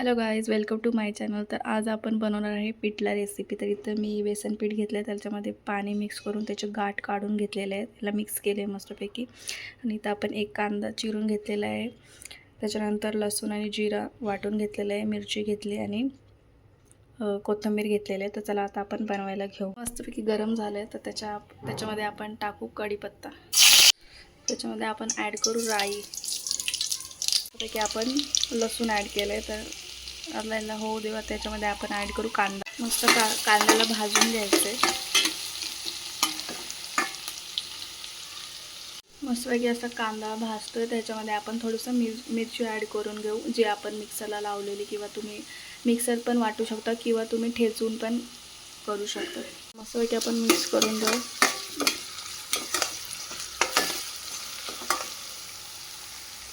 Hello guys, welcome to my channel. तर आज आपण बनवणार आहे पिठला रेसिपी. तर इथं मी बेसन पीठ घेतलं आहे, त्याच्यामध्ये पाणी मिक्स करून त्याचे गाठ काढून घेतलेले आहेत. त्याला मिक्स केले आहे मस्तपैकी. आणि इथं आपण एक कांदा चिरून घेतलेला आहे. त्याच्यानंतर लसूण आणि जिरा वाटून घेतलेलं आहे, मिरची घेतली आणि कोथिंबीर घेतलेली आहे. तर चला आता आपण बनवायला घेऊ. मस्तपैकी गरम झालं आहे तर त्याच्यामध्ये आपण टाकू कढीपत्ता. त्याच्यामध्ये आपण ॲड करू राई. त्यापैकी आपण लसूण ॲड केलं आहे. तर आपल्याला होऊ देवा, त्याच्यामध्ये आपण ॲड करू कांदा. मस्त कांद्याला भाजून घ्यायचं आहे. मस्तपैकी असा कांदा भाजतो. त्याच्यामध्ये आपण थोडंसं मिरची ॲड करून घेऊ, जी आपण मिक्सरला लावलेली, किंवा तुम्ही मिक्सर पण वाटू शकता किंवा तुम्ही ठेचून पण करू शकता. मस्तपैकी आपण मिक्स करून घेऊ.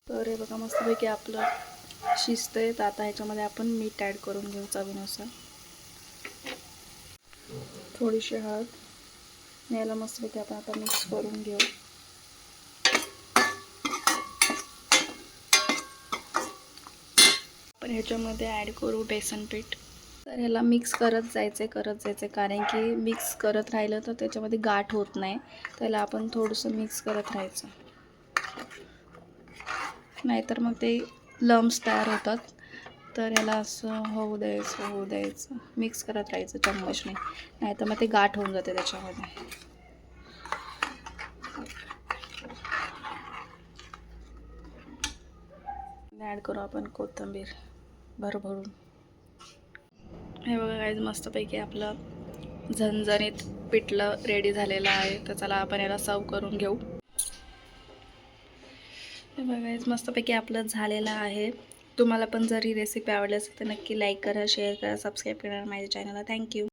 तर हे बघा, मस्तपैकी आपलं शिजतंय. तर आता ह्याच्यामध्ये आपण मीठ ॲड करून घेऊ चवीनुसार. थोडीशी हळद. याला मस्तपैकी आपण आता मिक्स करून घेऊ. आपण ह्याच्यामध्ये ॲड करू बेसन पीठ. तर ह्याला मिक्स करत जायचं कारण की मिक्स करत राहिलं तर त्याच्यामध्ये गाठ होत नाही. त्याला आपण थोडंसं मिक्स करत राहायचं, नाहीतर मग ते लम्स तयार होतात. तर याला असं होऊ द्यायचं, मिक्स करत राहायचं चम्मचने, नाहीतर मग ते गाठ होऊन जाते त्याच्यामध्ये. ॲड करू आपण कोथिंबीर भरभरून. हे बघा गाईज, मस्तपैकी आपलं झणझणीत पिठलं रेडी झालेलं आहे. तर चला आपण याला सर्व करून घेऊ. हे बघा गाईज, मस्तपैकी आपलं झालेलं आहे. तुम्हाला पण जर ही रेसिपी आवडली असेल तर नक्की लाईक करा, शेअर करा, सबस्क्राईब करा माझ्या चॅनलला. थँक्यू.